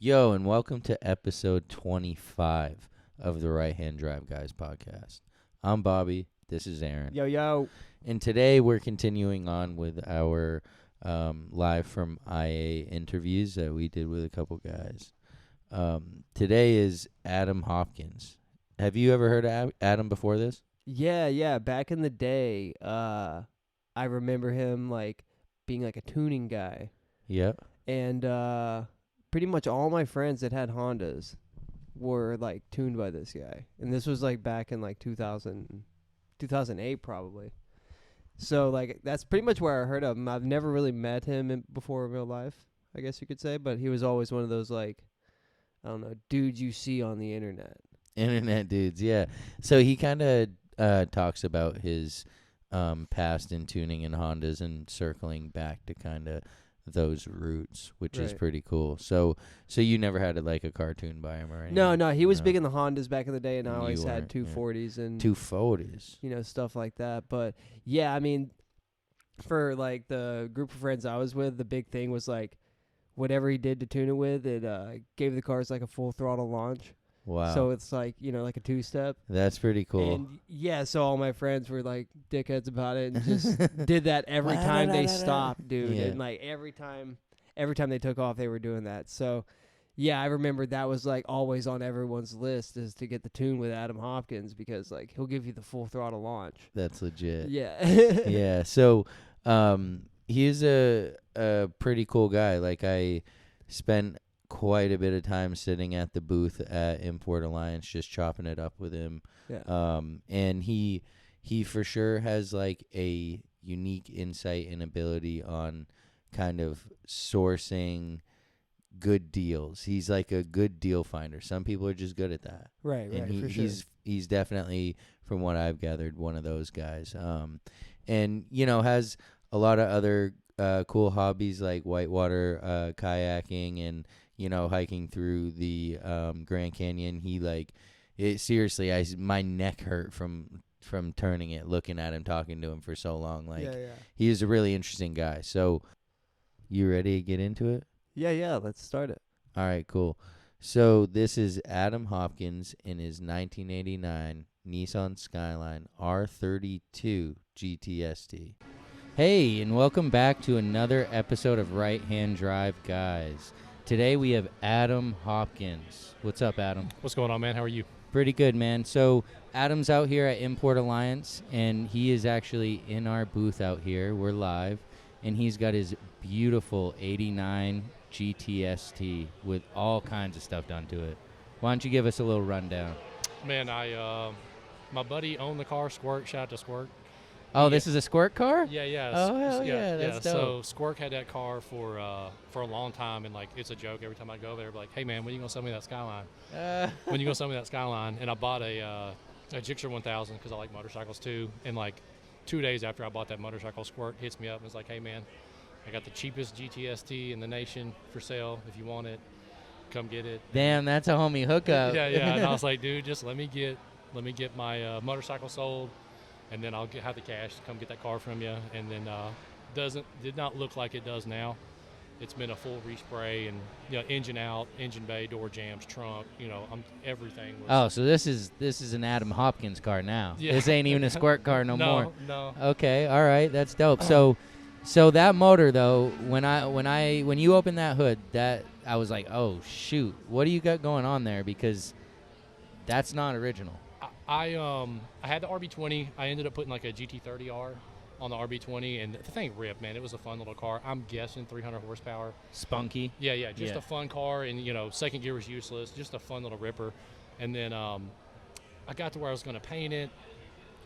Yo, and welcome to episode 25 of the Right Hand Drive Guys podcast. I'm Bobby. This is Aaron. Yo. And today we're continuing on with our live from IA interviews that we did with a couple guys. Today is Adam Hopkins. Have you ever heard of Adam before this? Yeah. Back in the day, I remember him like being like a tuning guy. Yep. And pretty much all my friends that had Hondas were like tuned by this guy. And this was like back in like 2008 probably. So like that's pretty much where I heard of him. I've never really met him before in real life, I guess you could say, but he was always one of those like, I don't know, dudes you see on the internet. Internet dudes, yeah. So he kind of talks about his past in tuning in Hondas and circling back to kind of those roots, which is pretty cool. So you never had a cartoon by him or anything? No, he was big in the Hondas back in the day, and I always had 240s and 240s, stuff like that. But yeah, I mean, for like the group of friends I was with, the big thing was like whatever he did to tune it with, it gave the cars like a full throttle launch. Wow. So it's like, like a two-step. That's pretty cool. And yeah, so all my friends were like dickheads about it and just did that every time they stopped, dude. Yeah. And like every time they took off, they were doing that. So yeah, I remember that was like always on everyone's list is to get the tune with Adam Hopkins because like he'll give you the full throttle launch. That's legit. Yeah. Yeah. So he's a pretty cool guy. Like I spent quite a bit of time sitting at the booth at Import Alliance just chopping it up with him. Yeah. And he for sure has like a unique insight and ability on kind of sourcing good deals. He's like a good deal finder. Some people are just good at that. Right, and for sure. He's definitely, from what I've gathered, one of those guys. And has a lot of other cool hobbies like whitewater kayaking and hiking through the Grand Canyon. Seriously, my neck hurt from turning it, looking at him, talking to him for so long. He is a really interesting guy. So, you ready to get into it? Yeah, let's start it. All right, cool. So, this is Adam Hopkins in his 1989 Nissan Skyline R32 GTST. Hey, and welcome back to another episode of Right Hand Drive Guys. Today we have Adam Hopkins. What's up, Adam? What's going on, man? How are you? Pretty good, man. So Adam's out here at Import Alliance, and he is actually in our booth out here. We're live, and he's got his beautiful 89 GTST with all kinds of stuff done to it. Why don't you give us a little rundown? Man, my buddy owned the car, Squirt. Shout out to Squirt. Oh, this is a Squirt car? Yeah. Oh, hell yeah, that's dope. So Squirt had that car for a long time, and like it's a joke every time I go there. Like, hey man, when you gonna sell me that Skyline? When you gonna sell me that Skyline? And I bought a Gixxer 1000 because I like motorcycles too. And like 2 days after I bought that motorcycle, Squirt hits me up and is like, hey man, I got the cheapest GTST in the nation for sale. If you want it, come get it. Damn, that's a homie hookup. Yeah. And I was like, dude, just let me get my motorcycle sold. And then I'll have the cash to come get that car from you. And then did not look like it does now. It's been a full respray and engine out, engine bay, door jams, trunk. Everything. So this is an Adam Hopkins car now. Yeah. This ain't even a Squirt car no more. No. Okay, all right, that's dope. So that motor though, when you opened that hood, that I was like, oh shoot, what do you got going on there? Because that's not original. I had the RB20. I ended up putting like a GT30R on the RB20, and the thing ripped, man. It was a fun little car. I'm guessing 300 horsepower. Spunky. Yeah, a fun car, and second gear was useless. Just a fun little ripper. And then I got to where I was going to paint it,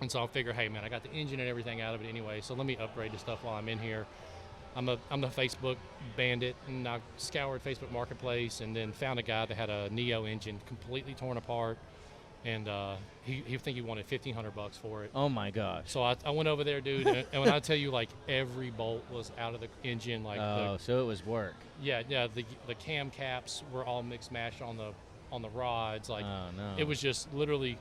and so I figured, hey man, I got the engine and everything out of it anyway, so let me upgrade the stuff while I'm in here. I'm the Facebook bandit, and I scoured Facebook Marketplace, and then found a guy that had a Neo engine completely torn apart. And he think he wanted $1,500 for it. Oh my gosh! So I went over there, dude, and when I tell you, like every bolt was out of the engine, like so it was work. Yeah. The cam caps were all mixed matched on the rods. Like It was just literally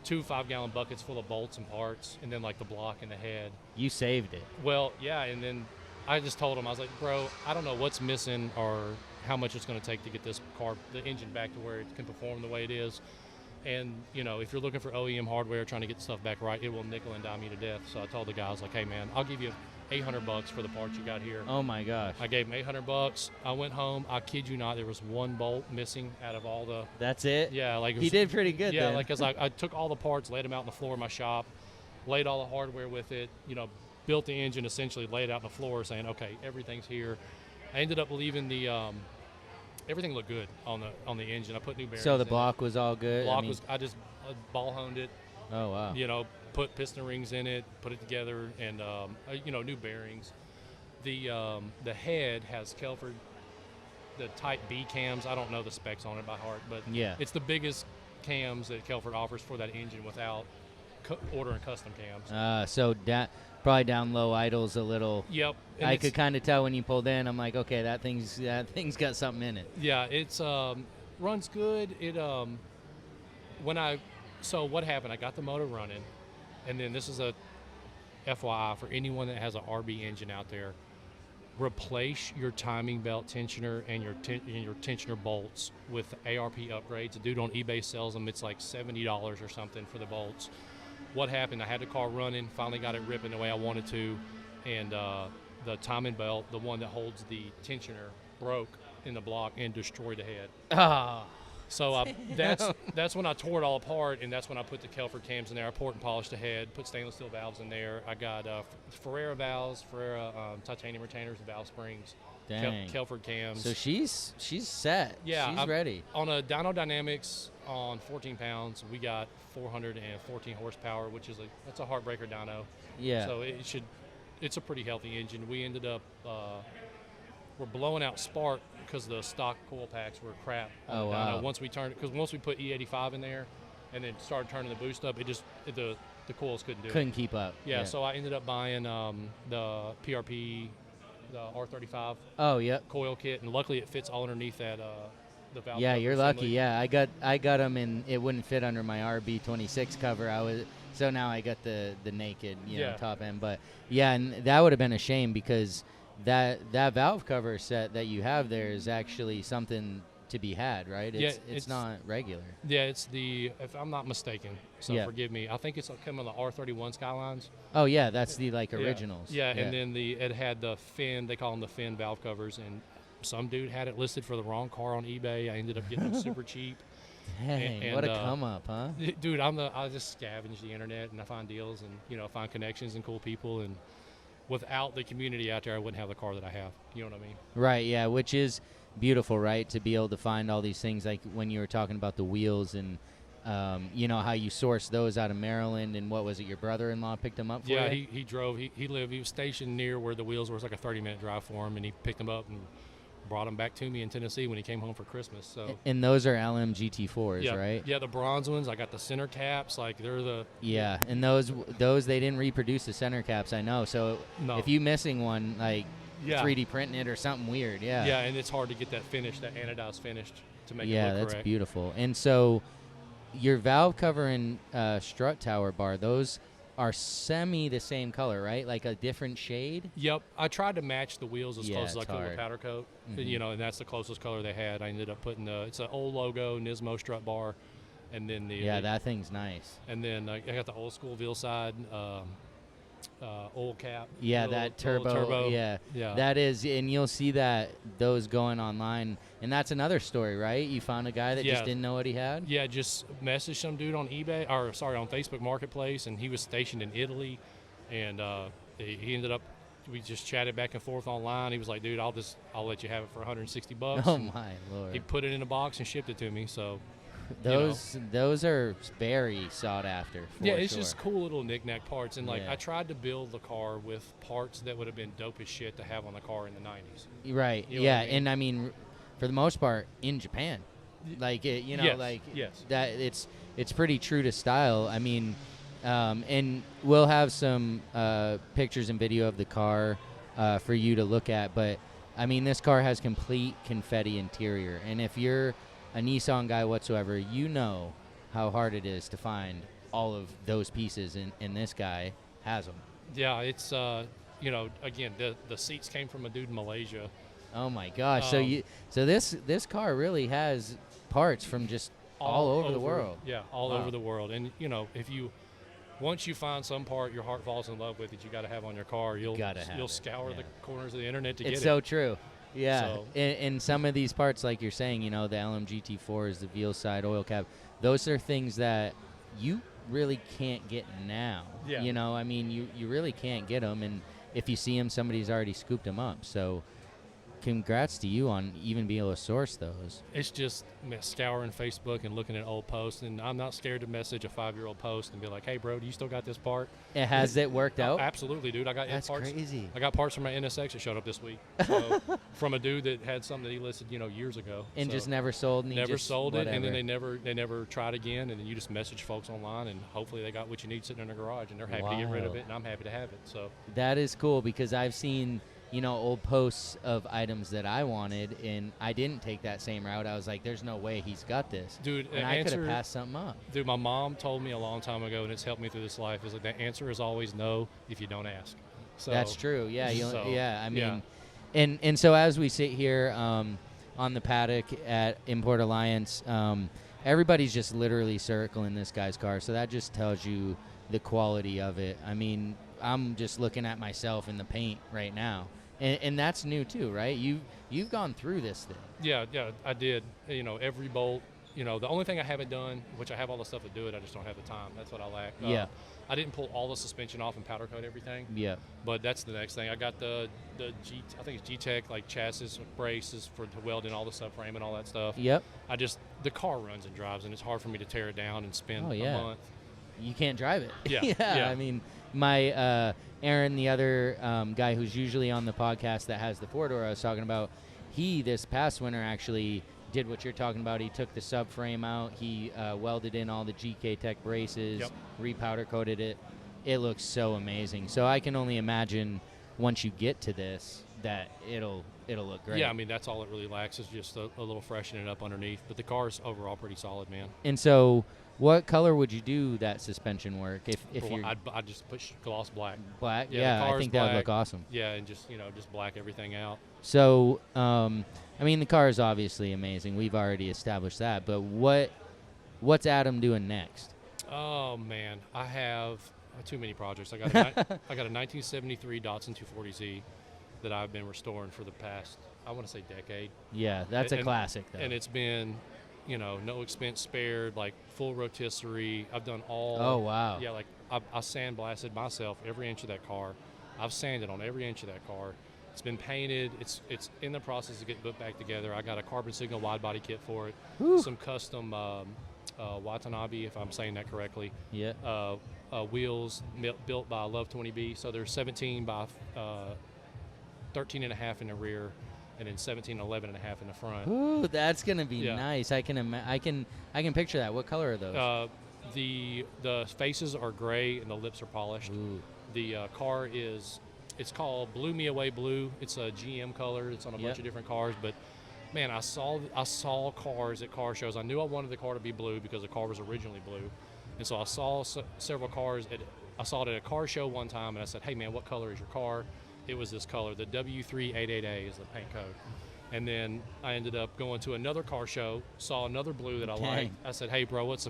2 5-gallon buckets full of bolts and parts, and then like the block and the head. You saved it. Well, yeah, and then I just told him, I was like, bro, I don't know what's missing or how much it's going to take to get this car, the engine back to where it can perform the way it is. And, if you're looking for OEM hardware, trying to get stuff back right, it will nickel and dime you to death. So I told the guys, like, hey, man, I'll give you $800 for the parts you got here. Oh, my gosh. I gave him $800. I went home. I kid you not, there was one bolt missing out of all the. That's it? Yeah. Like he did pretty good Yeah, then. like, because I took all the parts, laid them out on the floor of my shop, laid all the hardware with it, built the engine, essentially laid it out on the floor saying, okay, everything's here. I ended up leaving the everything looked good on the engine. I put new bearings. So the in block was all good. I just ball honed it. Oh wow. Put piston rings in it, put it together, and new bearings. The head has Kelford, the Type B cams. I don't know the specs on it by heart, but yeah, it's the biggest cams that Kelford offers for that engine without ordering custom cams. So probably down low idles a little. Yep. And I could kind of tell when you pulled in. I'm like, okay, that thing's got something in it. Yeah, it's runs good. It so what happened? I got the motor running, and then this is a FYI for anyone that has an RB engine out there. Replace your timing belt tensioner and your tensioner bolts with ARP upgrades. A dude on eBay sells them. It's like $70 or something for the bolts. What happened? I had the car running, finally got it ripping the way I wanted to, and the timing belt, the one that holds the tensioner, broke in the block and destroyed the head. Ah. So that's when I tore it all apart, and that's when I put the Kelford cams in there. I poured and polished the head, put stainless steel valves in there. I got Ferrera valves, titanium retainers, and valve springs. Dang. Kelford cams. So she's set. Yeah, she's ready. On a Dyno Dynamics on 14 pounds, we got 414 horsepower, which is that's a heartbreaker dyno. Yeah. So it's a pretty healthy engine. We ended up we're blowing out spark because the stock coil packs were crap on the dyno. Once we put E85 in there, and then started turning the boost up, the coils couldn't keep up. Yeah. So I ended up buying the PRP. The R35 coil kit, and luckily it fits all underneath that the valve. Yeah, you're lucky. assembly. Yeah, I got them, and it wouldn't fit under my RB26 cover. So now I got the naked top end. But yeah, and that would have been a shame because that valve cover set that you have there is actually something to be had, right? It's not regular. Yeah, it's if I'm not mistaken, so forgive me, I think it's coming on the R31 Skylines. Oh yeah, that's the originals. Yeah, and then it had the fin, they call them the fin valve covers, and some dude had it listed for the wrong car on eBay. I ended up getting them super cheap. Dang, what a come up, huh? Dude, I just scavenge the internet and I find deals and find connections and cool people, and without the community out there, I wouldn't have the car that I have. You know what I mean? Right, yeah, which is beautiful, right? To be able to find all these things, like when you were talking about the wheels and how you source those out of Maryland, and what was it, your brother-in-law picked them up for you? Yeah, he drove. He was stationed near where the wheels were. It was like a 30-minute drive for him, and he picked them up and brought them back to me in Tennessee when he came home for Christmas. So. And those are LM GT4s, right? Yeah, the bronze ones. I got the center caps. Like they're the. Yeah, and those they didn't reproduce the center caps, I know. So if you missing one, like 3D printing it or something weird, yeah. Yeah, and it's hard to get that anodized finished to make it look correct. Yeah, that's beautiful. And so your valve cover and strut tower bar, those are the same color, right? Like a different shade? Yep. I tried to match the wheels as close as I could with powder coat, Mm-hmm. and that's the closest color they had. I ended up putting it's an old logo Nismo strut bar, and then that thing's nice. And then I got the old school Vilside oil cap. Yeah, that turbo. Yeah, that is, and you'll see those going online, and that's another story, right? You found a guy that just didn't know what he had. Yeah, just messaged some dude on on Facebook Marketplace, and he was stationed in Italy, and he ended up. We just chatted back and forth online. He was like, "Dude, I'll let you have it for $160." Oh my Lord! He put it in a box and shipped it to me. So. Those are very sought after. It's just cool little knick-knack parts, and I tried to build the car with parts that would have been dope as shit to have on the car in the 90s. Right. You know what I mean? And I mean, for the most part, in Japan, yes. that it's pretty true to style. I mean, and we'll have some pictures and video of the car for you to look at. But I mean, this car has complete confetti interior, and if you're a Nissan guy whatsoever, you know how hard it is to find all of those pieces, and this guy has them. Yeah, it's again, the seats came from a dude in Malaysia, Oh my gosh! So this car really has parts from just all over the world. Yeah, all Wow. over the world. And once you find some part your heart falls in love with that you got to have on your car, you'll scour the corners of the internet to get it. It's so true. Yeah. So, and some of these parts, like you're saying, the LMGT4s, the Veal side, oil cap, those are things that you really can't get now. Yeah. I mean, you really can't get them, and if you see them, somebody's already scooped them up. So congrats to you on even being able to source those. it's just scouring Facebook and looking at old posts, and I'm not scared to message a 5-year-old post and be like, "Hey, bro, do you still got this part?" Has it worked out? Absolutely, dude. I got That's parts. crazy. I got parts from my NSX that showed up this week so, from a dude that had something that he listed, years ago, And so just never sold. And never sold it, and then whatever. they never tried again, and then you just message folks online, and hopefully they got what you need sitting in their garage, and they're happy to get rid of Wow. it, and I'm happy to have it. So That is cool because I've seen, old posts of items that I wanted, and I didn't take that same route. I was like, there's no way he's got this. dude, And I could have passed something up. Dude, my mom told me a long time ago, and it's helped me through this life, is that the answer is always no if you don't ask. So That's true. Yeah. So, I mean, yeah. and so as we sit here on the paddock at Import Alliance, everybody's just literally circling this guy's car. So that just tells you the quality of it. I mean, I'm just looking at myself in the paint right now. And that's new too, right? You've gone through this thing. Yeah, I did. Every bolt. The only thing I haven't done, which I have all the stuff to do it, I just don't have the time. That's what I lack. Yeah. I didn't pull all the suspension off and powder coat everything. Yeah. But that's the next thing. I got the I think it's G-Tech, like chassis braces to weld in all the subframe and all that stuff. Yep. The car runs and drives, and it's hard for me to tear it down and spend Oh, yeah. a month. You can't drive it. Yeah, yeah. yeah. I mean, my Aaron, the other guy who's usually on the podcast that has the 4-door I was talking about, he this past winter actually did what you're talking about. He took the subframe out. He welded in all the GK Tech braces, Yep. repowder coated it. It looks so amazing. So I can only imagine once you get to this that it'll look great. Yeah, I mean, that's all it really lacks is just a little freshening up underneath. But the car's overall pretty solid, man. And so what color would you do that suspension work if you're I'd just put gloss black. black? Yeah, the Yeah, I car's think that would black. look awesome. Yeah, and just black everything out. So, I mean, the car is obviously amazing. We've already established that. But what's Adam doing next? Oh man, I have too many projects. I got a 1973 Datsun 240Z that I've been restoring for the past, I want to say, decade. Yeah, that's a And- classic, though. And it's been, no expense spared, like full rotisserie. I've done all. Oh, wow. Yeah, like I sandblasted myself every inch of that car. I've sanded on every inch of that car. It's been painted. It's in the process of getting put back together. I got a carbon signal wide body kit for it. Whew. Some custom Watanabe, if I'm saying that correctly. Yeah. Wheels built by Love 20B. So they're 17 by 13 and a half in the rear, and then 17 and 11 and a half in the front. Ooh, that's gonna be Yeah. nice. I can picture that. What color are those? The faces are gray and the lips are polished. Ooh. The car it's called Blew Me Away Blue. It's a GM color. It's on a bunch of different cars, but man, I saw cars at car shows. I knew I wanted the car to be blue because the car was originally blue, and so I saw several cars. I saw it at a car show one time, and I said, "Hey man, what color is your car?" It was this color. The W388A is the paint code. And then I ended up going to another car show, saw another blue that I Dang. liked. I said, "Hey bro, what's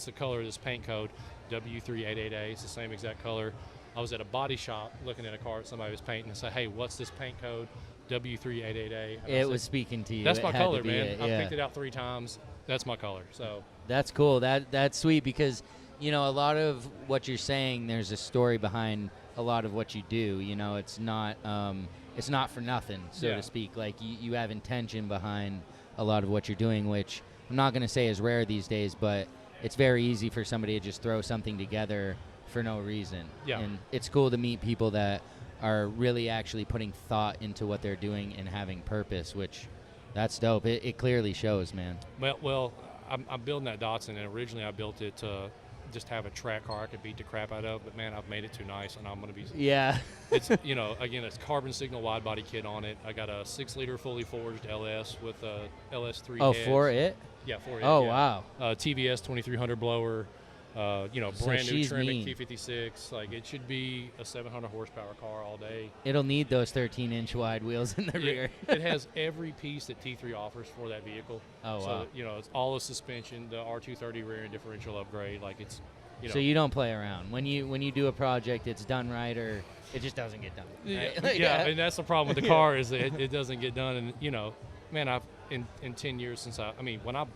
the color of this paint code?" W388A. It's the same exact color. I was at a body shop looking at a car that somebody was painting and said, "Hey, what's this paint code?" W388A. And I It said, was speaking to you. "That's It my had to color, be man. it, I yeah. picked it out 3 times. That's my color." So That's cool. That's sweet because a lot of what you're saying, there's a story behind a lot of what you do. It's not for nothing, so Yeah. to speak. Like you have intention behind a lot of what you're doing, which I'm not going to say is rare these days, but it's very easy for somebody to just throw something together for no reason. Yeah. And it's cool to meet people that are really actually putting thought into what they're doing and having purpose, which that's dope. It clearly shows, man. Well, I'm building that Datsun, and originally I built it to just have a track car I could beat the crap out of, but man, I've made it too nice, and I'm going to be. Yeah. It's again, it's carbon signal wide body kit on it. I got a 6-liter fully forged LS with a LS3. Oh, heads. for it? Yeah, for it. Oh, yeah. wow. TVS 2300 blower. So brand new she's trim mean. and Q56. Like, it should be a 700 horsepower car all day. It'll need those 13-inch wide wheels in the rear. It has every piece that T3 offers for that vehicle. Oh, so, wow. It's all the suspension, the R230 rear and differential upgrade. Like, it's, So you don't play around. When you do a project, it's done right, or it just doesn't get done. Right? Yeah, and that's the problem with the car is that it doesn't get done. And, man, I've in 10 years since when I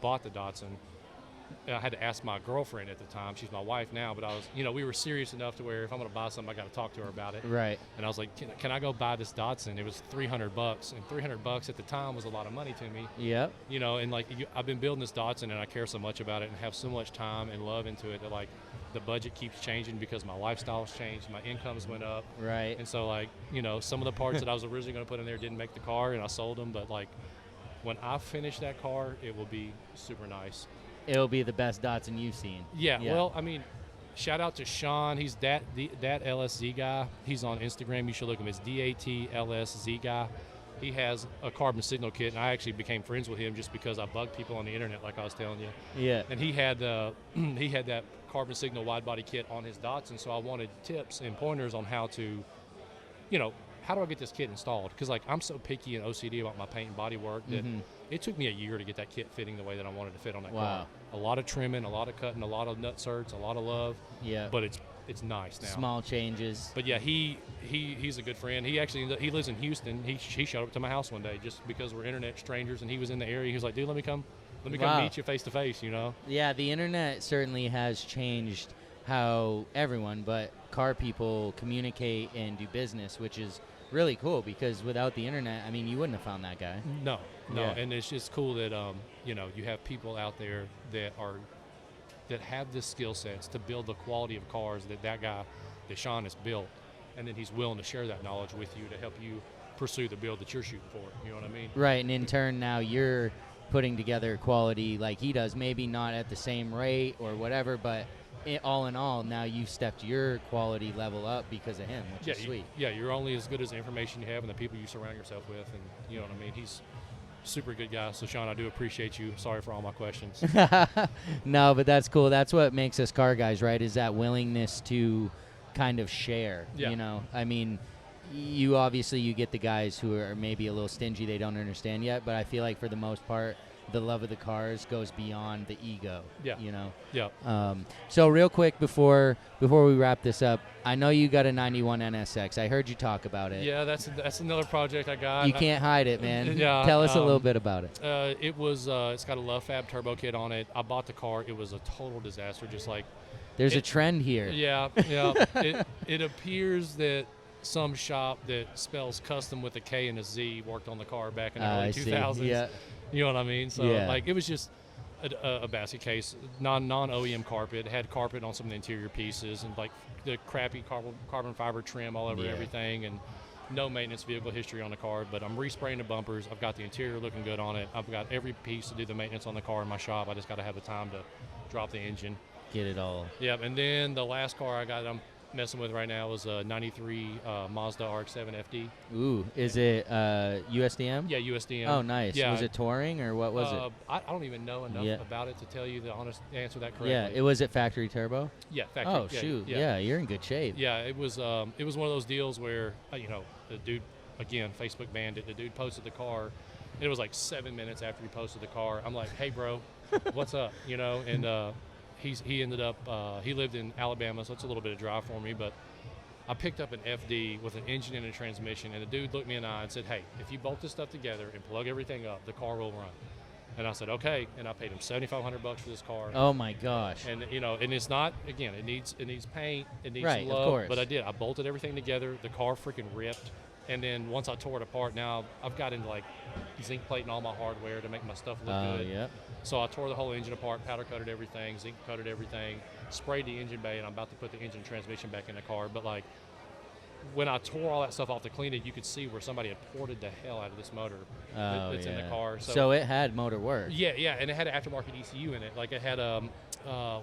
bought the Datsun, I had to ask my girlfriend at the time. She's my wife now, but I was, we were serious enough to where if I'm going to buy something, I got to talk to her about it. Right. And I was like, can I go buy this Datsun? It was $300, and $300 at the time was a lot of money to me. Yep. And like I've been building this Datsun, and I care so much about it, and have so much time and love into it that like the budget keeps changing because my lifestyle's changed, my incomes went up. Right. And so like some of the parts that I was originally going to put in there didn't make the car, and I sold them. But like when I finish that car, it will be super nice. It'll be the best Datsun you've seen. Yeah. Well, I mean, shout out to Sean. He's that LSZ guy. He's on Instagram. You should look him. It's DATLSZ guy. He has a carbon signal kit, and I actually became friends with him just because I bug people on the internet, like I was telling you. Yeah. And he had that carbon signal wide body kit on his Datsun, so I wanted tips and pointers on how to, how do I get this kit installed? Because like I'm so picky and OCD about my paint and body work that it took me a year to get that kit fitting the way that I wanted to fit on that car. A lot of trimming, a lot of cutting, a lot of nut certs, a lot of love. Yeah. But it's nice now. Small changes. But yeah, he's a good friend. He lives in Houston. He showed up to my house one day just because we're internet strangers, and he was in the area. He was like, dude, let me come meet you face to face. Yeah, the internet certainly has changed how everyone, but car people communicate and do business, which is really cool because without the internet, I mean, you wouldn't have found that guy. No, Yeah. and it's just cool that you have people out there that have the skill sets to build the quality of cars that guy, that Sean has built, and then he's willing to share that knowledge with you to help you pursue the build that you're shooting for. You know what I mean? Right, and in turn, now you're putting together quality like he does, maybe not at the same rate or whatever, but all in all, now you've stepped your quality level up because of him, which is sweet. You're only as good as the information you have and the people you surround yourself with, and you know what I mean? He's a super good guy. So, Sean, I do appreciate you. Sorry for all my questions. No, but that's cool. That's what makes us car guys, right, is that willingness to kind of share, I mean, you get the guys who are maybe a little stingy, they don't understand yet, but I feel like for the most part, the love of the cars goes beyond the ego. Yeah. Yeah. So real quick before we wrap this up, I know you got a 91 NSX. I heard you talk about it. Yeah, that's another project I got. You can't hide it, man. Yeah. Tell us a little bit about it. It's got a Love Fab turbo kit on it. I bought the car. It was a total disaster. Just like there's a trend here. Yeah. It appears that some shop that spells custom with a K and a Z worked on the car back in the early 2000s. Yeah. You know what I mean? So like it was just a basket case, non-OEM carpet. It had carpet on some of the interior pieces and like the crappy carbon fiber trim all over everything, and no maintenance vehicle history on the car. But I'm respraying the bumpers. I've got the interior looking good on it. I've got every piece to do the maintenance on the car in my shop. I just got to have the time to drop the engine. Get it all. Yep. And then the last car I got I'm messing with right now is a 93 Mazda RX-7 FD. Ooh, is it USDM? Yeah, USDM. Oh, nice. Yeah. Was it touring or what was it? I don't even know enough about it to tell you the honest answer that correctly. Yeah, it was at factory turbo. Yeah, factory. Oh shoot, yeah, you're in good shape. Yeah, it was one of those deals where the dude, again, Facebook banned it. The dude posted the car. It was like 7 minutes after he posted the car. I'm like, hey bro, what's up? And he ended up he lived in Alabama, so it's a little bit of drive for me, but I picked up an FD with an engine and a transmission, and the dude looked me in the eye and said, hey, if you bolt this stuff together and plug everything up, the car will run. And I said, okay, and I paid him $7,500 for this car. Oh my gosh. And and it's not, again, it needs paint, it needs right, some love, of course. but I bolted everything together. The car freaking ripped. And then once I tore it apart, now I've got into like zinc plating all my hardware to make my stuff look good. Yeah. So I tore the whole engine apart, powder coated everything, zinc coated everything, sprayed the engine bay, and I'm about to put the engine transmission back in the car. But like when I tore all that stuff off to clean it, you could see where somebody had ported the hell out of this motor that's in the car. So it had motor work. Yeah, and it had an aftermarket ECU in it. Like it had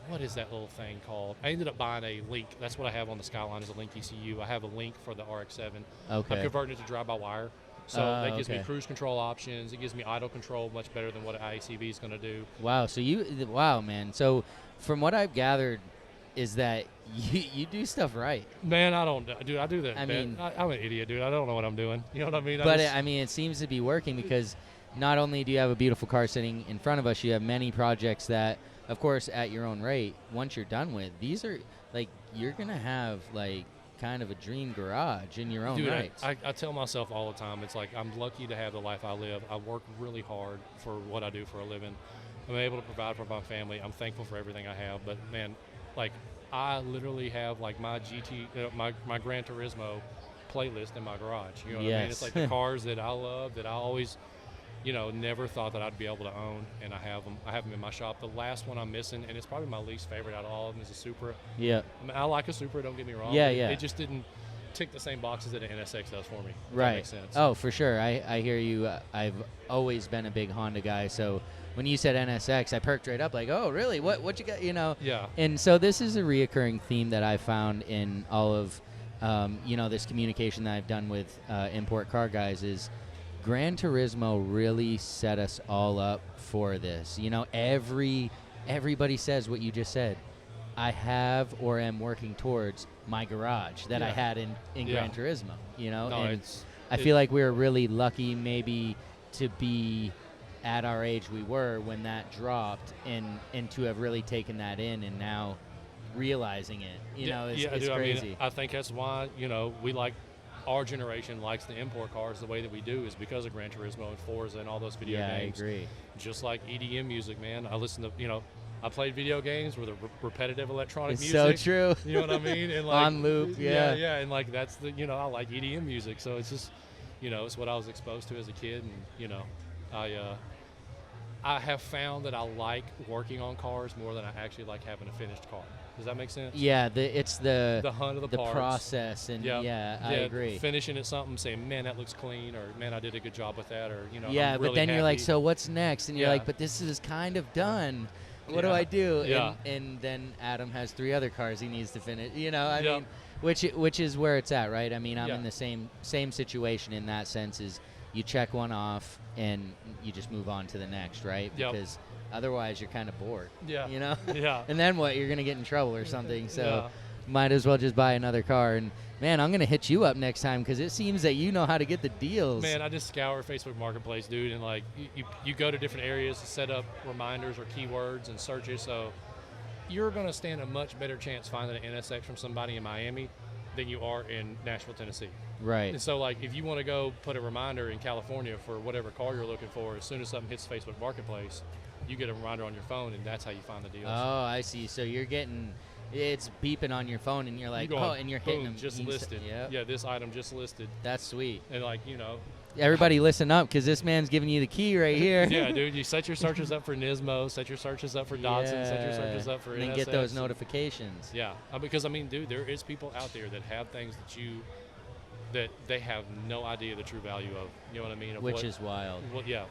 what is that little thing called? I ended up buying a Link. That's what I have on the Skyline is a Link ECU. I have a Link for the RX-7. Okay. I'm converting it to drive-by-wire. So that gives me okay. cruise control options. It gives me idle control much better than what an IACV is going to do. Wow. So wow, man. So from what I've gathered, is that you do stuff right. Man, I don't, dude. I do that. I mean, I'm an idiot, dude. I don't know what I'm doing. You know what I mean? But I mean, it seems to be working because not only do you have a beautiful car sitting in front of us, you have many projects that, of course, at your own rate, once you're done with, these are like you're gonna have like kind of a dream garage in your own dude, right. I tell myself all the time, it's like I'm lucky to have the life I live. I work really hard for what I do for a living. I'm able to provide for my family. I'm thankful for everything I have. But man, like I literally have like my my Gran Turismo playlist in my garage. You know what I mean? It's like the cars that I love, that I always, never thought that I'd be able to own, and I have them. I have them in my shop. The last one I'm missing, and it's probably my least favorite out of all of them, is a Supra. Yeah. I mean, I like a Supra. Don't get me wrong. Yeah, It just didn't tick the same boxes that an NSX does for me. If Right. That makes sense. Oh, for sure. I hear you. I've always been a big Honda guy, so when you said NSX, I perked right up like, oh, really? What you got? Yeah. And so this is a reoccurring theme that I found in all of, this communication that I've done with import car guys is Gran Turismo really set us all up for this. Everybody says what you just said. I have or am working towards my garage that I had in Gran Turismo, No, and I feel like we were really lucky maybe to be at our age we were when that dropped and to have really taken that in and now realizing it, it's dude, crazy. I mean, I think that's why, we like, our generation likes the import cars the way that we do is because of Gran Turismo and Forza and all those video games. Yeah, I agree. Just like EDM music, man. I listen to, I played video games with a repetitive electronic It's music. so true. You know what I mean? And like, on loop, yeah. Yeah, and like that's the, I like EDM music. So it's just, it's what I was exposed to as a kid. And, I have found that I like working on cars more than I actually like having a finished car. Does that make sense? Yeah, it's the hunt of the parts. process, and I agree. Finishing at something, saying, "Man, that looks clean," or "Man, I did a good job with that," or Yeah, I'm but really then you're like, happy. so what's next? And you're Yeah. like, but this is kind of done. What do Yeah. I do? Yeah. And then Adam has 3 other cars he needs to finish. I Yep. mean, which is where it's at, right? I mean, I'm Yeah. in the same situation in that sense. Is you check one off and you just move on to the next, right? Yep. Because otherwise you're kind of bored. Yeah. Yeah. And then what? You're gonna get in trouble or something. So Yeah. might as well just buy another car. And man, I'm gonna hit you up next time because it seems that you know how to get the deals. Man, I just scour Facebook Marketplace, dude, and like you go to different areas to set up reminders or keywords and searches. So you're gonna stand a much better chance finding an NSX from somebody in Miami than you are in Nashville, Tennessee. Right. And so, like, if you want to go put a reminder in California for whatever car you're looking for, as soon as something hits Facebook Marketplace, you get a reminder on your phone, and that's how you find the deals. Oh, I see. So you're getting, it's beeping on your phone, and you're like, You're going, and you're hitting boom, them. just listed. Yep. Yeah, this item just listed. That's sweet. And, like, Everybody listen up because this man's giving you the key right here. yeah, dude, you set your searches up for Nismo, set your searches up for Datsun, set your searches up for and then NSX. get those notifications. Yeah, because, I mean, dude, there is people out there that have things that they have no idea the true value of. You know what I mean? Of Which is wild.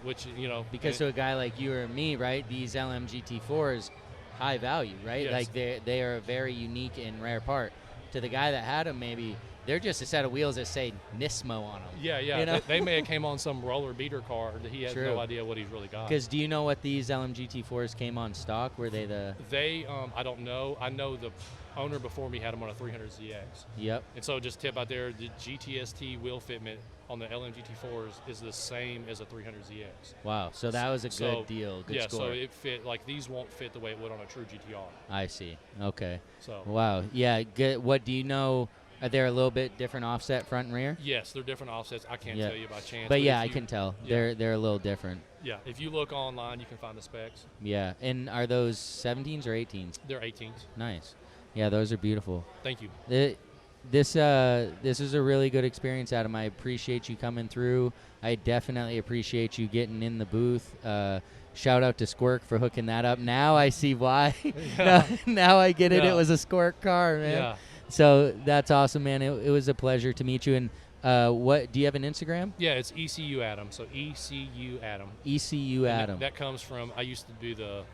Which, Because to a guy like you or me, right, these LMGT4s, high value, right? Yes. Like they are a very unique and rare part. To the guy that had them, maybe they're just a set of wheels that say Nismo on them. Yeah. They may have came on some roller beater car that he has True. no idea what he's really got. Because do you know what these LMGT4s came on stock? Were they the? They, I don't know. I know the owner before me had them on a 300ZX. Yep. And so just tip out there, the GTST wheel fitment on the LMGT4s is the same as a 300ZX. Wow. So that was a good deal. Good yeah, score. so it fit, like these won't fit the way it would on a true GTR. I see. Okay. So. Wow. Yeah. Good. What do you know? Are there a little bit different offset front and rear? Yes, they're different offsets. I can't tell you by chance. But yeah, if I you- can tell. Yeah. They're a little different. Yeah, if you look online, you can find the specs. Yeah. And are those 17s or 18s? They're 18s. Nice. Yeah, those are beautiful. Thank you. This is a really good experience, Adam. I appreciate you coming through. I definitely appreciate you getting in the booth. Shout out to Squirk for hooking that up. Now I see why. Yeah. now I get it. Yeah. It was a Squirk car, man. Yeah. So that's awesome, man. It was a pleasure to meet you. And what do you have an Instagram? Yeah, it's ECU Adam. So ECU Adam. ECU And Adam. that comes from, I used to do the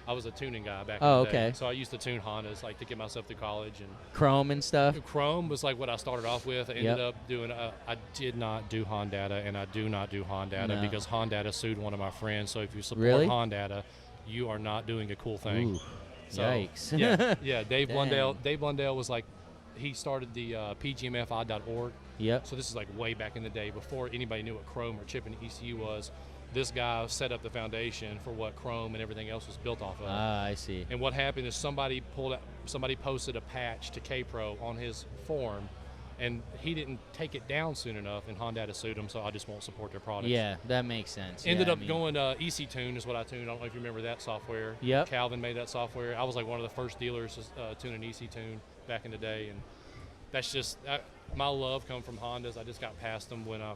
I was a tuning guy back Oh, in the day. okay. So I used to tune Hondas, like, to get myself through college. And Chrome and stuff. Chrome was like what I started off with. I ended Yep. up doing. I did not do Hondata, and I do not do Hondata No. because Hondata sued one of my friends. So if you support Really? Hondata, you are not doing a cool thing. Ooh, So, yikes. yeah. Dave Dang. Blundell. Dave Blundell was like, he started the pgmfi.org. Yep. So this is like way back in the day before anybody knew what Chrome or chip and ECU was. This guy set up the foundation for what Chrome and everything else was built off of. Ah, I see. And what happened is somebody posted a patch to K-Pro on his forum, and he didn't take it down soon enough, and Honda sued him, so I just won't support their products. Yeah, that makes sense. Ended Yeah, up going EC Tune is what I tuned. I don't know if you remember that software. Yep. Calvin made that software. I was like one of the first dealers tuning EC Tune back in the day, and that's just my love come from Hondas. I just got past them when I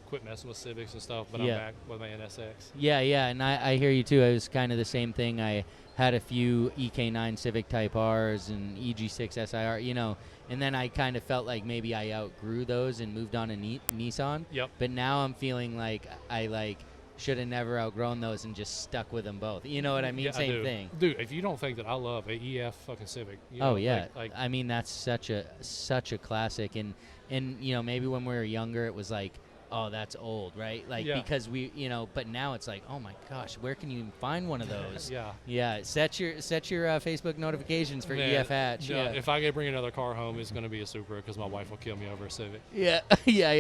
quit messing with Civics and stuff, but Yeah. I'm back with my NSX. Yeah, and I hear you too. It was kind of the same thing. I had a few EK9 Civic Type Rs and EG6 SIR, and then I kind of felt like maybe I outgrew those and moved on to Nissan. Yep. But now I'm feeling like I should have never outgrown those and just stuck with them both. You know what I mean? Yeah, I Same do. thing. Dude, if you don't think that I love a EF fucking Civic, Oh yeah, like I mean that's such a classic, and maybe when we were younger it was like, oh, that's old, right? Like Yeah. because we, but now it's like, oh my gosh, where can you even find one of those? Yeah. Yeah, set your Facebook notifications for Man, EF Hatch. no, Yeah. If I bring another car home, it's going to be a Supra because my wife will kill me over a Civic. Yeah. Yeah.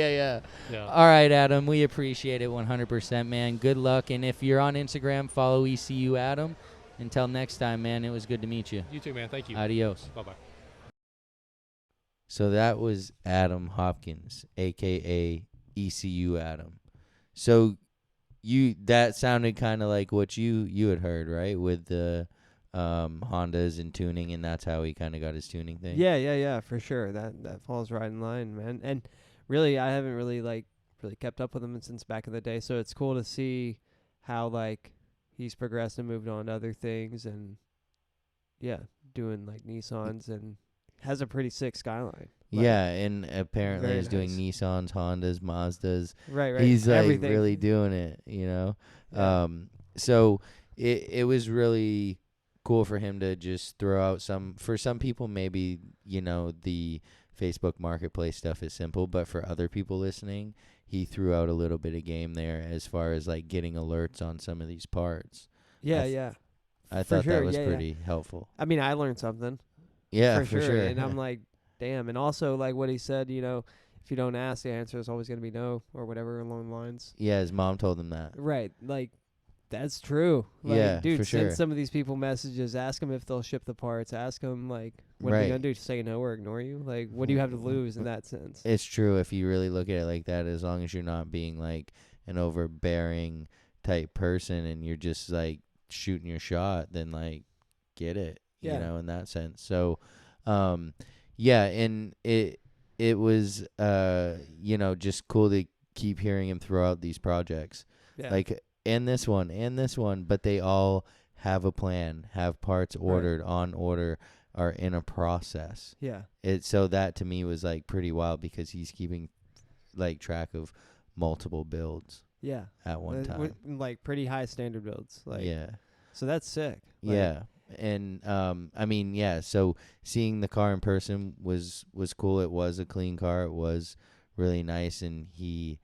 Yeah. All right, Adam, we appreciate it 100%, man. Good luck, and if you're on Instagram, follow ECU Adam. Until next time, man, it was good to meet you. You too, man. Thank you. Adios. Bye-bye. So that was Adam Hopkins, aka ECU Adam. So that sounded kind of like what you had heard, right? With the Hondas and tuning, and that's how he kind of got his tuning thing. Yeah, for sure. That falls right in line, man. And really, I haven't really kept up with him since back in the day. So it's cool to see how he's progressed and moved on to other things, and doing Nissans, and has a pretty sick Skyline. Yeah, and apparently very he's doing nice. Nissans, Hondas, Mazdas. Right. He's everything. really doing it, Yeah. So it was really cool for him to just throw out for some people maybe, the Facebook Marketplace stuff is simple, but for other people listening, he threw out a little bit of game there as far as getting alerts on some of these parts. Yeah. I For thought sure, that was yeah. pretty helpful. I mean, I learned something. Yeah, for sure. And I'm like, damn. And also, what he said, if you don't ask, the answer is always going to be no, or whatever along the lines. Yeah, his mom told him that. Right. That's true. Yeah, dude, for send sure. some of these people messages. Ask them if they'll ship the parts. Ask them, what are Right. they going to do? Say no or ignore you? What do you have to lose in that sense? It's true if you really look at it like that, as long as you're not being an overbearing type person and you're just shooting your shot, then get it, Yeah. in that sense. So, yeah, and it was, just cool to keep hearing him throw out these projects, Yeah. and this one, but they all have a plan, have parts ordered, on order, are in a process. Yeah. So that to me was pretty wild because he's keeping track of multiple builds Yeah. at one time. Pretty high standard builds. Yeah. So that's sick. Yeah. And I mean, yeah, so seeing the car in person was cool. It was a clean car. It was really nice, and he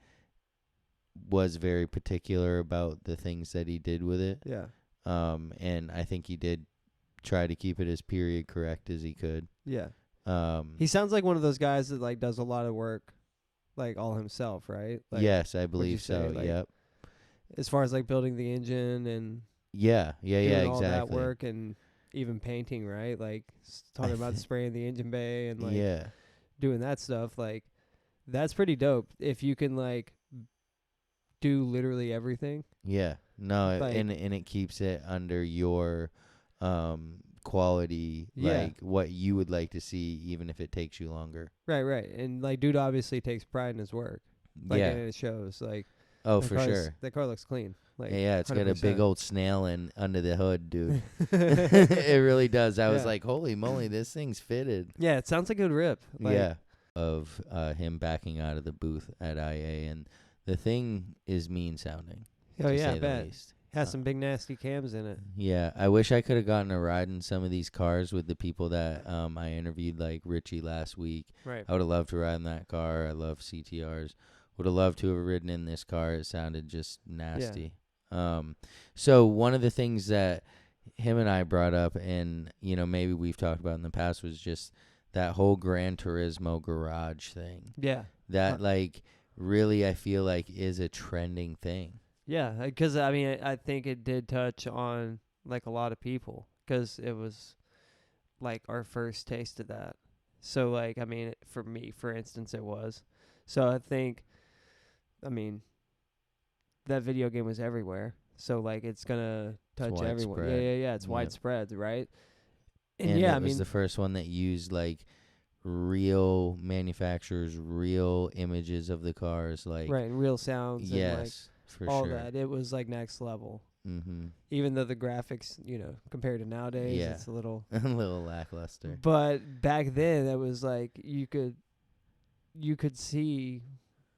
was very particular about the things that he did with it. Yeah. And I think he did try to keep it as period correct as he could. Yeah. Um, He sounds like one of those guys that does a lot of work, all himself, right? yes, I you believe so. say, Yep. As far as building the engine and Yeah, doing all exactly. that work, and even painting, right? Talking about spraying the engine bay and yeah, doing that stuff. That's pretty dope. If you can do literally everything. yeah. No, Like- and it keeps it under your quality, Yeah. what you would like to see, even if it takes you longer. Right. And dude obviously takes pride in his work. And yeah. it shows. Oh, that for car's- sure. That car looks clean. Yeah, it's got a 100%. big old snail under the hood, dude. It really does. I was Yeah. like, holy moly, this thing's fitted. Yeah, it sounds like a good rip. Yeah. Of him backing out of the booth at IA, and the thing is mean sounding. Oh to yeah, say I the bet. least. Has some big nasty cams in it. Yeah, I wish I could have gotten a ride in some of these cars with the people that I interviewed, like Richie last week. Right. I would have loved to ride in that car. I love CTRs. Would have loved to have ridden in this car. It sounded just nasty. So one of the things that him and I brought up, and maybe we've talked about in the past, was just that whole Gran Turismo garage thing. Yeah. That really I feel like is a trending thing. Yeah, because I mean, I think it did touch on like a lot of people, because it was like our first taste of that. So like, I mean, for me, for instance, it was. So I think, I mean, that video game was everywhere. So like, it's gonna touch everyone. Yeah. It's widespread, right? And yeah, it was the first one that used like real manufacturers, real images of the cars, like right, real sounds. Yes, and, like, for all sure. that. It was like next level. Mm-hmm. Even though the graphics, compared to nowadays, Yeah. it's a little a little lackluster. But back then, it was like you could see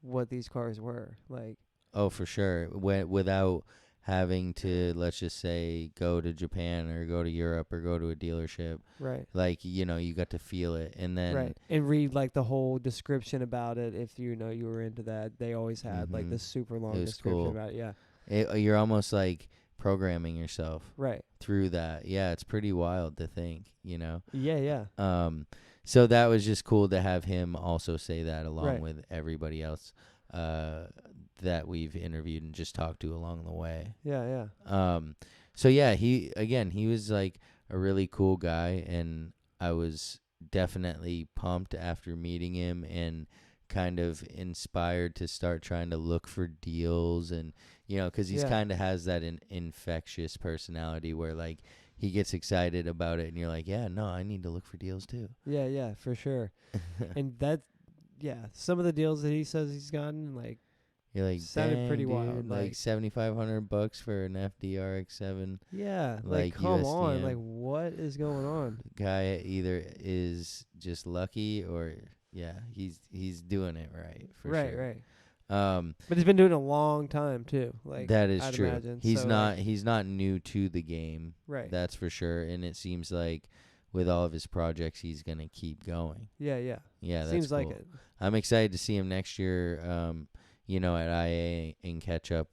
what these cars were like. Oh, for sure. Without having to, let's just say, go to Japan or go to Europe or go to a dealership. Right. Like, you got to feel it. And then right. And read like the whole description about it if you were into that. They always had like this super long description about it. Yeah. You're almost like programming yourself right through that. Yeah, it's pretty wild to think, Yeah. So that was just cool to have him also say that along Right. with everybody else that we've interviewed and just talked to along the way. Yeah. So yeah, he was like a really cool guy, and I was definitely pumped after meeting him and kind of inspired to start trying to look for deals, and because he's kind of has that infectious personality where like he gets excited about it and you're like, yeah, no, I need to look for deals too. Yeah, for sure. And that, some of the deals that he says he's gotten, like, you're like, sounded pretty dude, wild, like $7,500 for an FDRX7. yeah, like come on, USDM. like what is going on? Guy either is just lucky or he's doing it right for sure. Right. But he's been doing it a long time too. Like that is I'd true. imagine. He's So, not he's not new to the game. right. That's for sure. And it seems like with all of his projects, he's gonna keep going. Yeah. Yeah, that's Seems cool. like it. I'm excited to see him next year. At IA and catch up.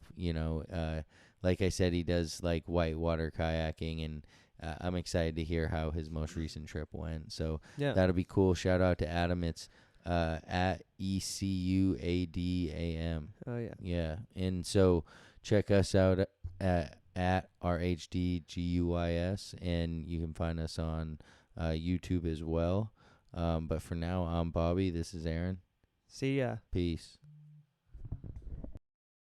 Like I said, he does like whitewater kayaking, and I'm excited to hear how his most recent trip went. So that'll be cool. Shout out to Adam. It's at ECUADAM. Oh yeah. Yeah, and so check us out at RHD GUIS, and you can find us on YouTube as well. But for now, I'm Bobby. This is Aaron. See ya. Peace.